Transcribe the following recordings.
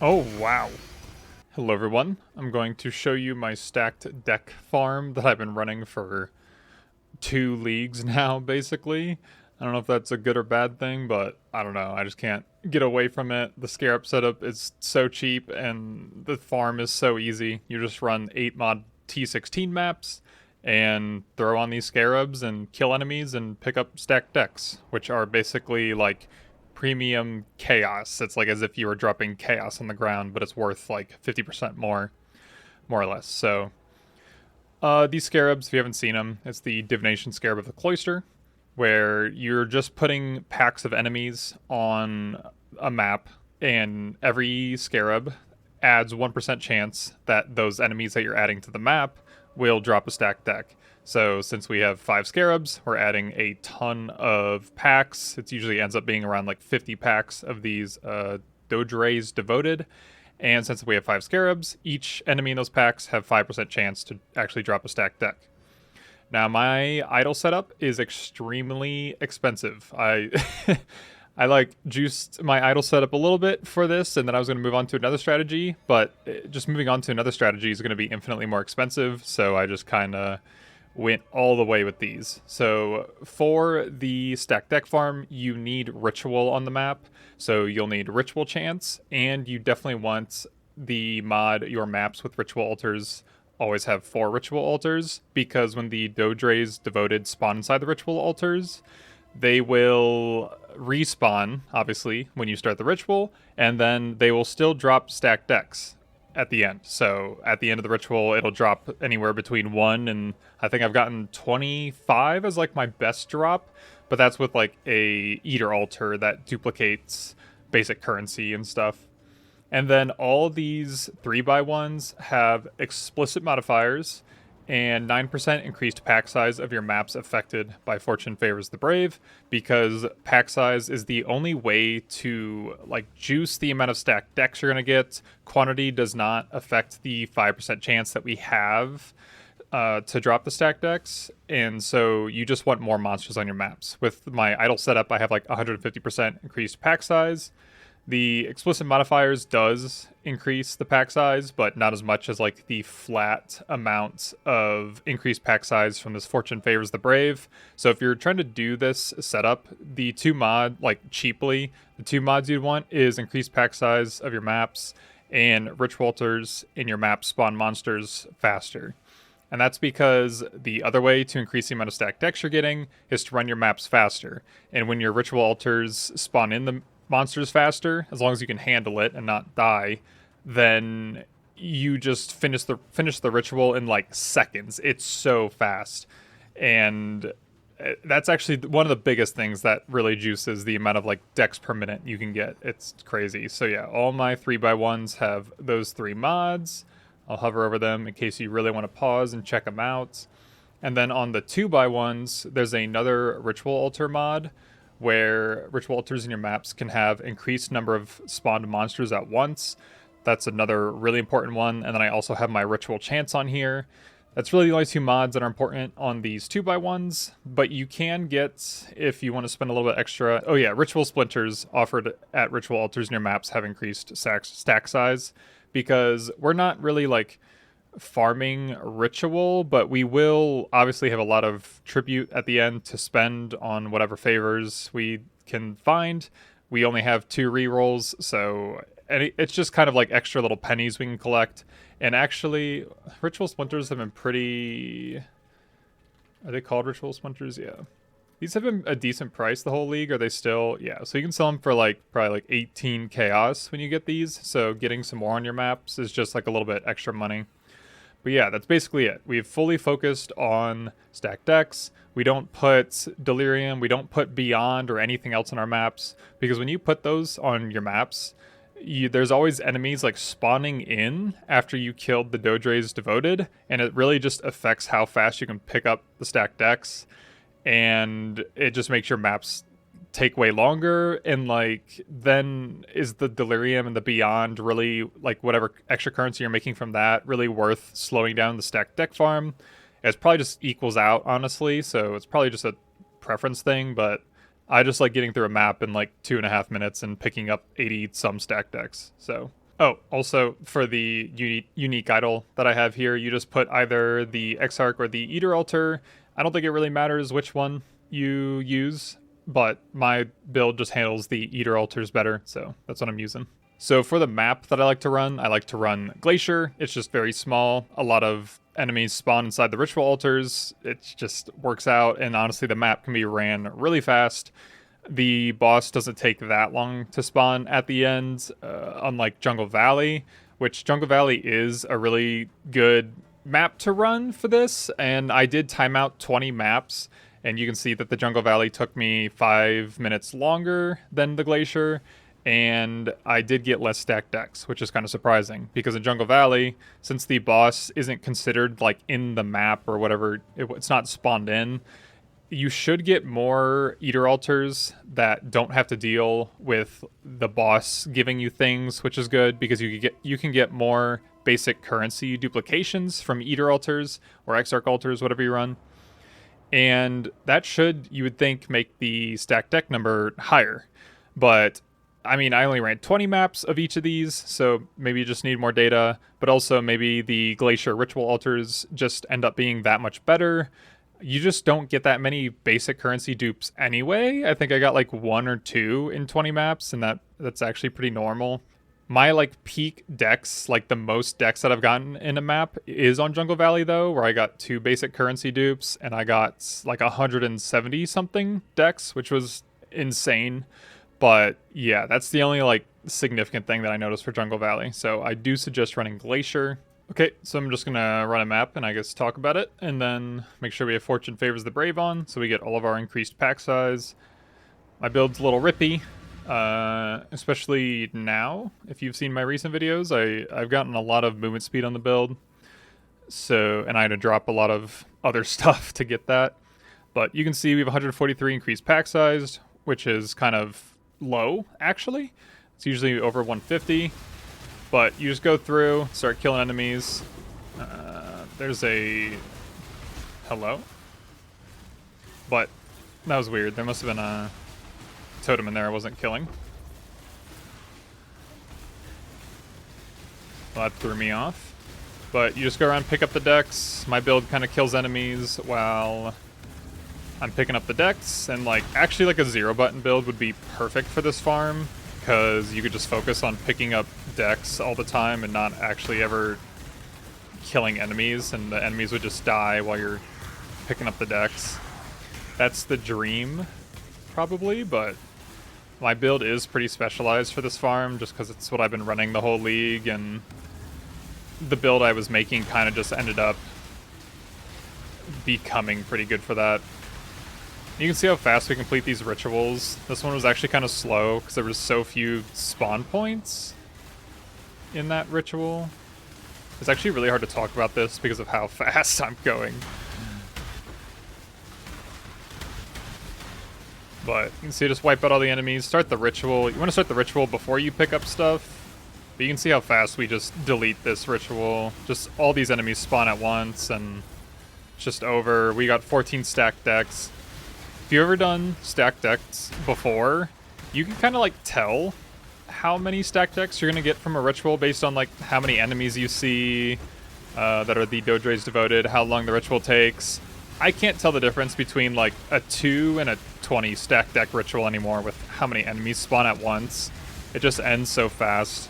Oh, wow. Hello, everyone. I'm going to show you my stacked deck farm that I've been running for 2 leagues now, basically. I don't know if that's a good or bad thing, but I don't know. I just can't get away from it. The Scarab setup is so cheap, and the farm is so easy. You just run 8 mod T16 maps and throw on these Scarabs and kill enemies and pick up stacked decks, which are basically like premium chaos. It's like as if you were dropping chaos on the ground, but it's worth like 50% more or less. So these Scarabs, if you haven't seen them, it's the Divination Scarab of the Cloister, where you're just putting packs of enemies on a map, and every Scarab adds 1% chance that those enemies that you're adding to the map will drop a stacked deck. So since we have 5 Scarabs, we're adding a ton of packs. It usually ends up being around like 50 packs of these Dodre's Devoted. And since we have 5 Scarabs, each enemy in those packs have 5% chance to actually drop a stacked deck. Now, my idle setup is extremely expensive. I like juiced my idle setup a little bit for this, and then I was going to move on to another strategy, but just moving on to another strategy is going to be infinitely more expensive, so I just kind of went all the way with these. So for the stack deck farm, you need ritual on the map. So you'll need ritual chance, and you definitely want the mod your maps with ritual altars always have 4 ritual altars, because when the Dodre's Devoted spawn inside the ritual altars, they will respawn, obviously, when you start the ritual, and then they will still drop stacked decks at the end. So at the end of the ritual, it'll drop anywhere between 1 and I think I've gotten 25 as like my best drop, but that's with like a Eater altar that duplicates basic currency and stuff. And then all these 3x1s have explicit modifiers and 9% increased pack size of your maps affected by Fortune Favors the Brave, because pack size is the only way to like juice the amount of stacked decks you're going to get. Quantity does not affect the 5% chance that we have to drop the stack decks, and so you just want more monsters on your maps. With my idle setup, I have like 150% increased pack size. The explicit modifiers does increase the pack size, but not as much as like the flat amount of increased pack size from this Fortune Favors the Brave. So if you're trying to do this setup, the the 2 mods you'd want is increased pack size of your maps and ritual altars in your map spawn monsters faster. And that's because the other way to increase the amount of stacked decks you're getting is to run your maps faster. And when your ritual altars spawn in the monsters faster, as long as you can handle it and not die, then you just finish the ritual in like seconds. It's so fast. And that's actually one of the biggest things that really juices the amount of like decks per minute you can get. It's crazy. So yeah, all my 3x1s have those 3 mods. I'll hover over them in case you really want to pause and check them out. And then on the 2x1s, there's another ritual altar mod where ritual altars in your maps can have increased number of spawned monsters at once. That's another really important one. And then I also have my ritual chance on here. That's really the only 2 mods that are important on these 2x1s, but you can get, if you want to spend a little bit extra, oh yeah, ritual splinters offered at ritual altars in your maps have increased stack size, because we're not really like farming ritual, but we will obviously have a lot of tribute at the end to spend on whatever favors we can find. We only have 2 rerolls, so it's just kind of like extra little pennies we can collect. And actually, ritual splinters have been pretty... Are they called ritual splinters? Yeah. These have been a decent price the whole league. Are they still? Yeah, so you can sell them for like probably like 18 chaos when you get these. So getting some more on your maps is just like a little bit extra money. But yeah, that's basically it. We've fully focused on stacked decks. We don't put Delirium, we don't put Beyond or anything else on our maps, because when you put those on your maps, there's always enemies like spawning in after you killed the Dodre's Devoted, and it really just affects how fast you can pick up the stacked decks, and it just makes your maps take way longer. And like, then is the Delirium and the Beyond really, like, whatever extra currency you're making from that, really worth slowing down the stacked deck farm? It's probably just equals out, honestly, so it's probably just a preference thing, but I just like getting through a map in like 2.5 minutes and picking up 80 some stack decks. So Oh, also for the unique idol that I have here, you just put either the Exarch or the Eater Altar. I don't think it really matters which one you use, but my build just handles the Eater Altars better, so that's what I'm using. So for the map that I like to run Glacier. It's just very small. A lot of enemies spawn inside the ritual altars. It just works out, and honestly, the map can be ran really fast. The boss doesn't take that long to spawn at the end, unlike Jungle Valley, which Jungle Valley is a really good map to run for this, and I did time out 20 maps, and you can see that the Jungle Valley took me 5 minutes longer than the Glacier, and I did get less stacked decks, which is kind of surprising, because in Jungle Valley, since the boss isn't considered like in the map or whatever, it's not spawned in, you should get more Eater Altars that don't have to deal with the boss giving you things, which is good because you can get more basic currency duplications from Eater Altars or Exarch Altars, whatever you run. And that should, you would think, make the stack deck number higher. But I mean, I only ran 20 maps of each of these, so maybe you just need more data, but also maybe the Glacier Ritual Altars just end up being that much better. You just don't get that many basic currency dupes anyway. I think I got like 1 or 2 in 20 maps, and that's actually pretty normal. My like peak decks, like the most decks that I've gotten in a map, is on Jungle Valley though, where I got 2 basic currency dupes, and I got like 170 something decks, which was insane. But yeah, that's the only like significant thing that I noticed for Jungle Valley. So I do suggest running Glacier. Okay, so I'm just gonna run a map and I guess talk about it, and then make sure we have Fortune Favors the Brave on, so we get all of our increased pack size. My build's a little rippy, especially now. If you've seen my recent videos, I've gotten a lot of movement speed on the build, so, and I had to drop a lot of other stuff to get that. But you can see we have 143 increased pack size, which is kind of low, actually. It's usually over 150. But you just go through, start killing enemies. There's a... Hello? But that was weird. There must have been a totem in there I wasn't killing. Well, that threw me off. But you just go around, pick up the decks. My build kind of kills enemies while I'm picking up the decks. And like, actually like a 0-button build would be perfect for this farm, because you could just focus on picking up decks all the time and not actually ever killing enemies, and the enemies would just die while you're picking up the decks. That's the dream, probably, but my build is pretty specialized for this farm just because it's what I've been running the whole league, and the build I was making kind of just ended up becoming pretty good for that. You can see how fast we complete these rituals. This one was actually kind of slow because there was so few spawn points in that ritual. It's actually really hard to talk about this because of how fast I'm going. But you can see just wipe out all the enemies, start the ritual. You want to start the ritual before you pick up stuff. But you can see how fast we just delete this ritual. Just all these enemies spawn at once and it's just over. We got 14 stacked decks. If you've ever done stacked decks before, you can kind of like tell how many stacked decks you're going to get from a ritual based on like how many enemies you see that are the Dodre's devoted, how long the ritual takes. I can't tell the difference between like a 2 and a 20 stacked deck ritual anymore with how many enemies spawn at once. It just ends so fast.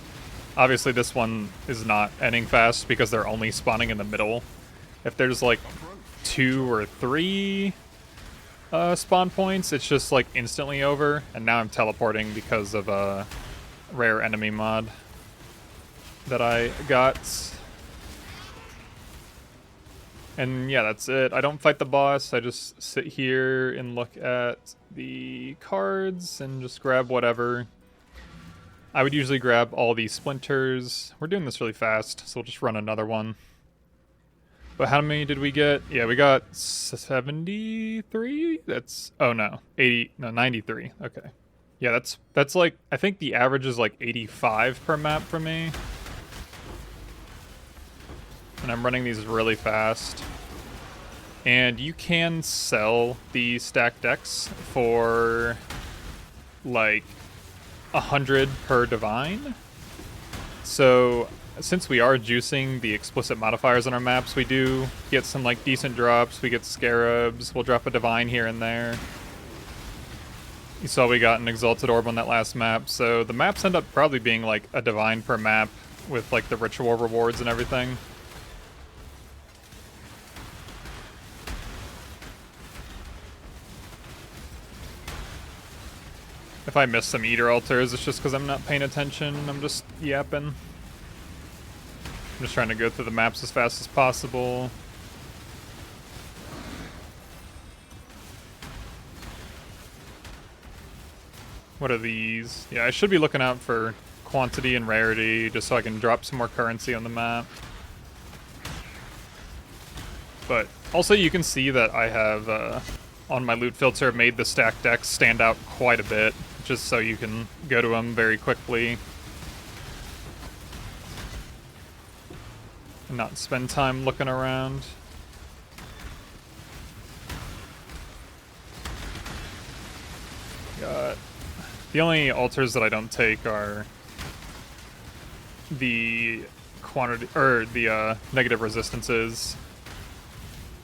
Obviously this one is not ending fast because they're only spawning in the middle. If there's like 2 or 3 spawn points, it's just like instantly over, and now I'm teleporting because of a rare enemy mod that I got. And yeah, that's it. I don't fight the boss, I just sit here and look at the cards and just grab whatever. I would usually grab all these splinters. We're doing this really fast, so we'll just run another one. But how many did we get? Yeah, we got 73? That's, oh no, 80, no, 93, okay. Yeah, that's like, I think the average is like 85 per map for me. And I'm running these really fast. And you can sell the stacked decks for like 100 per divine. So since we are juicing the explicit modifiers on our maps, we do get some like decent drops. We get Scarabs. We'll drop a Divine here and there. You saw we got an Exalted Orb on that last map, so the maps end up probably being like a Divine per map with like the ritual rewards and everything. If I miss some Eater Altars, it's just because I'm not paying attention. I'm just yapping. I'm just trying to go through the maps as fast as possible. What are these? Yeah, I should be looking out for quantity and rarity just so I can drop some more currency on the map. But also you can see that I have, on my loot filter, made the stacked decks stand out quite a bit, just so you can go to them very quickly. And not spend time looking around. Got... The only altars that I don't take are the quantity, or the negative resistances.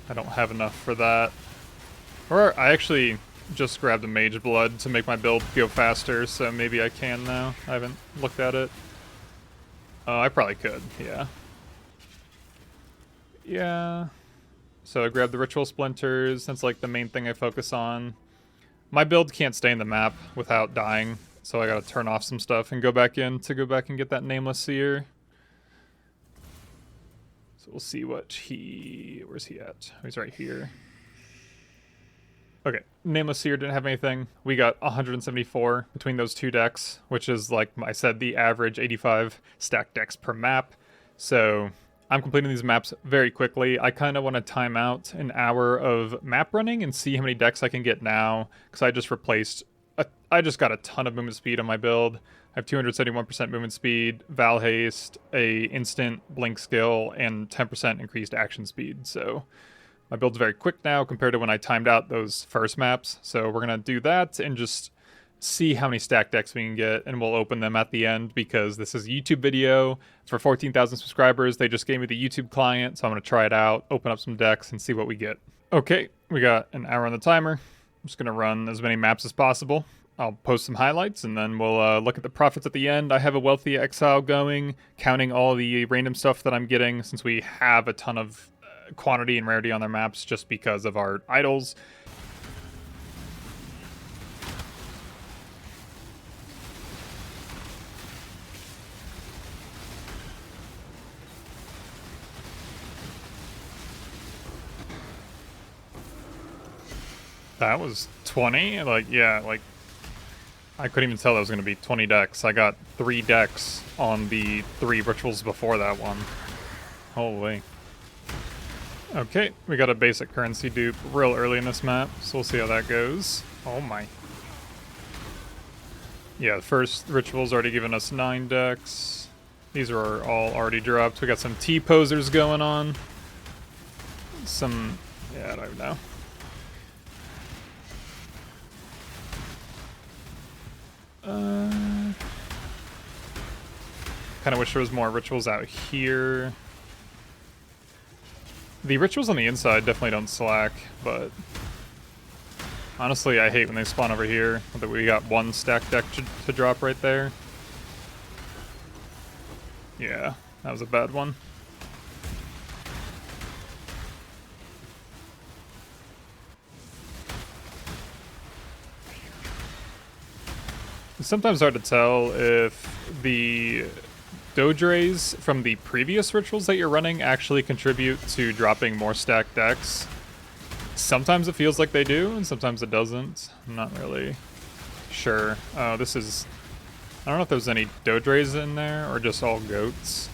I don't have enough for that. Or I actually just grabbed a Mage Blood to make my build go faster, so maybe I can now. I haven't looked at it. I probably could, yeah. Yeah. So I grabbed the Ritual Splinters. That's like the main thing I focus on. My build can't stay in the map without dying, so I gotta turn off some stuff and go back in to go back and get that Nameless Seer. So we'll see what where's he at? Oh, he's right here. Okay, Nameless Seer didn't have anything. We got 174 between those two decks, which is, like I said, the average 85 stacked decks per map. So I'm completing these maps very quickly. I kind of want to time out an hour of map running and see how many decks I can get now, because I just I just got a ton of movement speed on my build. I have 271% movement speed, Val Haste, a instant blink skill, and 10% increased action speed. So my build's very quick now compared to when I timed out those first maps. So we're going to do that and just see how many stacked decks we can get, and we'll open them at the end because this is a YouTube video. For 14,000 subscribers, they just gave me the YouTube client, so I'm going to try it out, open up some decks, and see what we get. Okay, we got an hour on the timer. I'm just going to run as many maps as possible. I'll post some highlights, and then we'll look at the profits at the end. I have a wealthy Exile going, counting all the random stuff that I'm getting, since we have a ton of quantity and rarity on their maps just because of our idols. That was 20? Like, yeah, like, I couldn't even tell that was going to be 20 decks. I got 3 decks on the 3 rituals before that one. Holy. Okay, we got a basic currency dupe real early in this map, so we'll see how that goes. Oh my. Yeah, the first ritual's already given us 9 decks. These are all already dropped. We got some T-posers going on. Some, yeah, I don't even know. Kind of wish there was more rituals out here. The rituals on the inside definitely don't slack, but honestly, I hate when they spawn over here. That we got 1 stacked deck to drop right there. Yeah, that was a bad one. It's sometimes hard to tell if the Doge rays from the previous rituals that you're running actually contribute to dropping more stacked decks. Sometimes it feels like they do, and sometimes it doesn't. I'm not really sure. Oh, this is... I don't know if there's any Doge rays in there, or just all goats.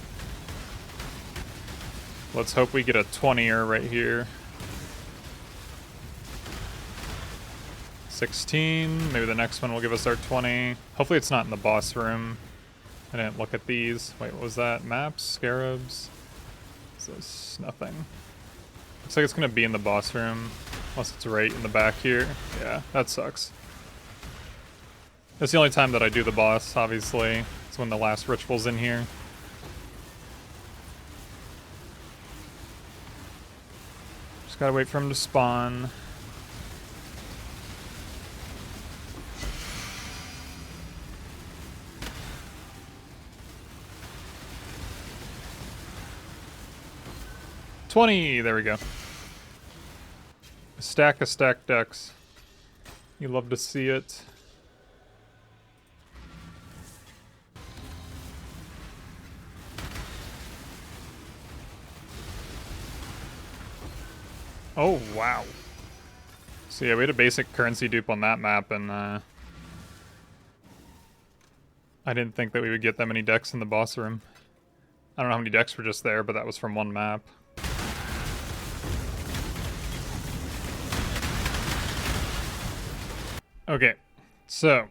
Let's hope we get a 20er right here. 16. Maybe the next one will give us our 20. Hopefully it's not in the boss room. I didn't look at these. Wait, what was that? Maps? Scarabs? Is this nothing? Looks like it's going to be in the boss room. Unless it's right in the back here. Yeah, that sucks. That's the only time that I do the boss, obviously. It's when the last ritual's in here. gotta wait for him to spawn. $20! There we go. A stack of stacked decks. You love to see it. Oh, wow. So yeah, we had a basic currency dupe on that map, and I didn't think that we would get that many decks in the boss room. I don't know how many decks were just there, but that was from one map. Okay, so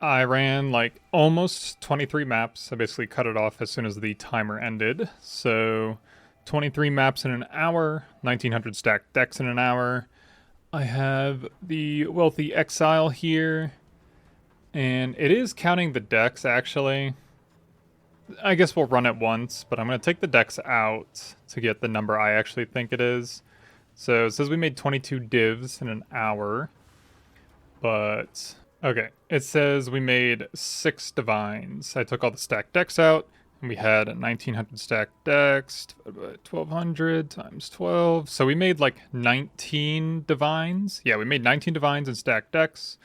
I ran like almost 23 maps. I basically cut it off as soon as the timer ended. So 23 maps in an hour, 1900 stacked decks in an hour. I have the wealthy Exile here, and it is counting the decks actually. I guess we'll run it once, but I'm going to take the decks out to get the number I actually think it is. So it says we made 22 divs in an hour. But, okay, it says we made 6 divines. I took all the stacked decks out, and we had 1900 stacked decks, 1200 times 12. So we made like 19 divines. Yeah, we made 19 divines in stacked decks,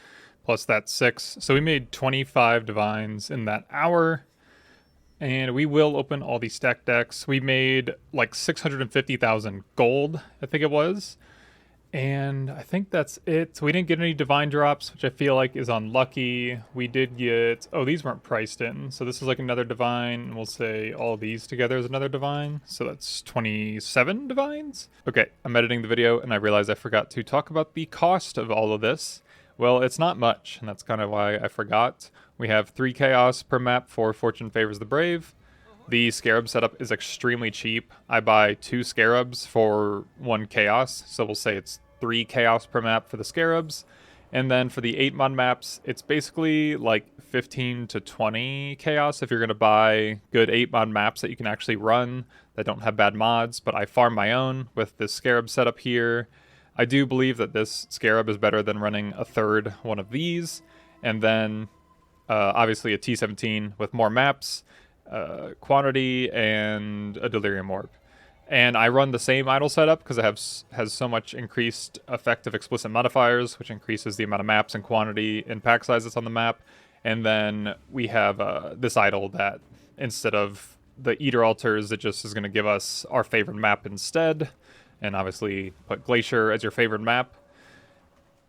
plus that 6. So we made 25 divines in that hour. And we will open all these stacked decks. We made like 650,000 gold, I think it was. And I think that's it. So we didn't get any divine drops, which I feel like is unlucky. We did get... Oh, these weren't priced in. So this is like another divine. We'll say all these together is another divine. So that's 27 divines? Okay, I'm editing the video and I realized I forgot to talk about the cost of all of this. Well, it's not much, and that's kind of why I forgot. We have 3 chaos per map for Fortune Favors the Brave. The Scarab setup is extremely cheap. I buy 2 Scarabs for 1 chaos, so we'll say it's 3 chaos per map for the Scarabs. And then for the 8-mod maps, it's basically like 15 to 20 chaos if you're going to buy good 8-mod maps that you can actually run that don't have bad mods. But I farm my own with this Scarab setup here. I do believe that this Scarab is better than running a third one of these. And then obviously a T17 with more maps, quantity, and a Delirium Orb. And I run the same idle setup because it has so much increased effective explicit modifiers, which increases the amount of maps and quantity and pack sizes on the map. And then we have this idle that instead of the Eater Altars, it just is going to give us our favorite map instead. And obviously put Glacier as your favorite map.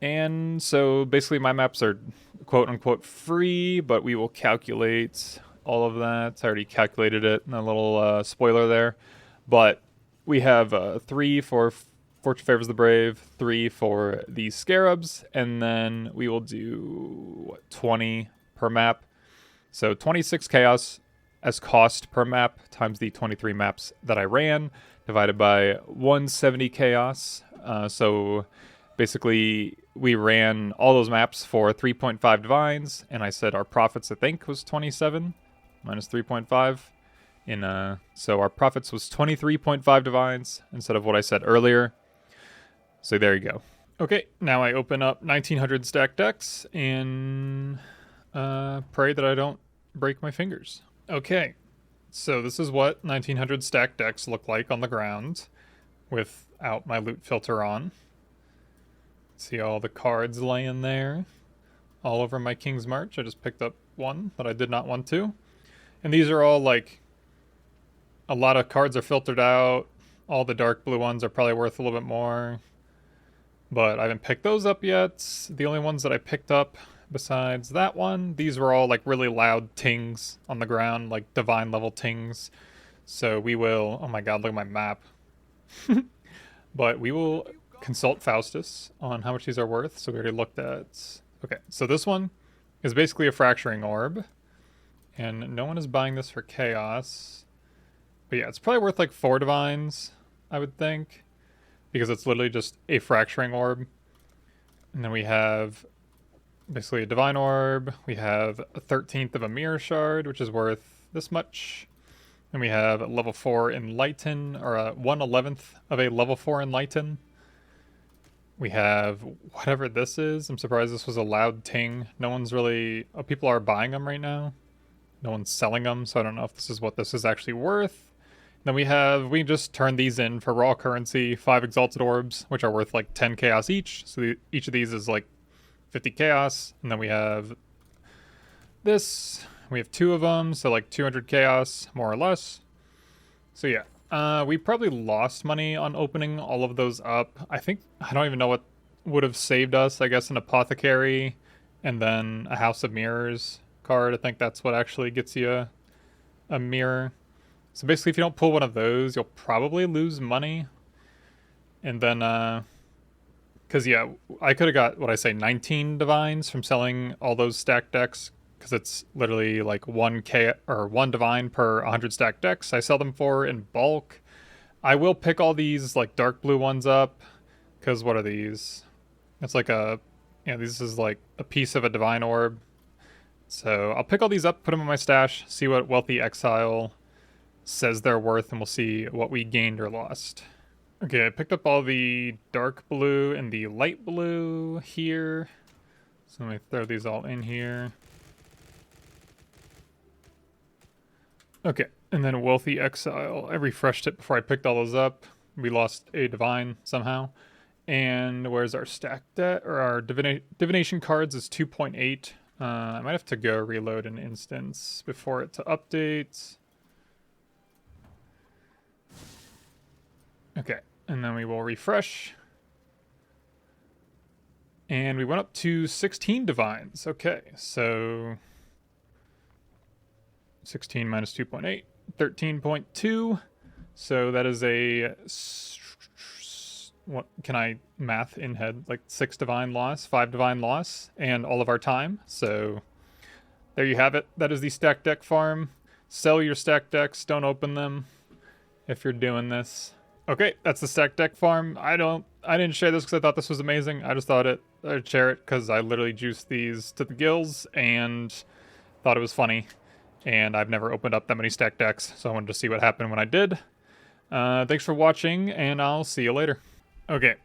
And so basically my maps are quote-unquote free, but we will calculate all of that. I already calculated it in a little spoiler there. But we have 3 for Fortune Favors the Brave, 3 for the Scarabs, and then we will do 20 per map. So 26 chaos as cost per map times the 23 maps that I ran, divided by 170 chaos. So basically we ran all those maps for 3.5 divines, and I said our profits, I think, was 27 minus 3.5. So our profits was 23.5 divines instead of what I said earlier. So there you go. Okay, now I open up 1900 stack decks and pray that I don't break my fingers. Okay, so this is what 1900 stack decks look like on the ground without my loot filter on. See all the cards laying there all over my King's March. I just picked up one that I did not want to. And these are all like... A lot of cards are filtered out. All the dark blue ones are probably worth a little bit more. But I haven't picked those up yet. The only ones that I picked up besides that one, these were all like really loud tings on the ground, like divine level tings. So we will... Oh my god, look at my map. But we will consult Faustus on how much these are worth. So we already looked at... Okay, so this one is basically a fracturing orb. And no one is buying this for chaos. But yeah, it's probably worth like 4 divines, I would think. Because it's literally just a fracturing orb. And then we have basically a divine orb. We have a 13th of a mirror shard, which is worth this much. And we have level 4 Enlighten, or 1/11th of a level 4 Enlighten. We have whatever this is. I'm surprised this was a loud ting. No one's really... Oh, people are buying them right now. No one's selling them, so I don't know if this is what this is actually worth. Then we just turn these in for raw currency, 5 Exalted Orbs, which are worth like 10 Chaos each. So each of these is like 50 Chaos. And then we have this. We have 2 of them, so like 200 Chaos, more or less. So yeah, we probably lost money on opening all of those up. I don't even know what would have saved us. I guess an Apothecary and then a House of Mirrors card. I think that's what actually gets you a mirror. So basically, if you don't pull one of those, you'll probably lose money. And then, because yeah, I could have got, 19 divines from selling all those stacked decks, because it's literally like 1k or 1 divine per 100 stacked decks I sell them for in bulk. I will pick all these like dark blue ones up, because what are these? It's like this is like a piece of a divine orb. So I'll pick all these up, put them in my stash, see what Wealthy Exile says they're worth, and we'll see what we gained or lost. Okay, I picked up all the dark blue and the light blue here. So let me throw these all in here. Okay, and then Wealthy Exile. I refreshed it before I picked all those up. We lost a divine somehow. And where's our stack debt? Or our divination cards is 2.8. I might have to go reload an instance before it to update. Okay, and then we will refresh. And we went up to 16 divines. Okay, so 16 minus 2.8, 13.2. So that is a... What can I math in head? Like 6 divine loss, 5 divine loss, and all of our time. So there you have it. That is the stack deck farm. Sell your stack decks. Don't open them if you're doing this. Okay, that's the stack deck farm. I didn't share this because I thought this was amazing. I just thought I'd share it because I literally juiced these to the gills and thought it was funny. And I've never opened up that many stack decks, so I wanted to see what happened when I did. Thanks for watching, and I'll see you later. Okay.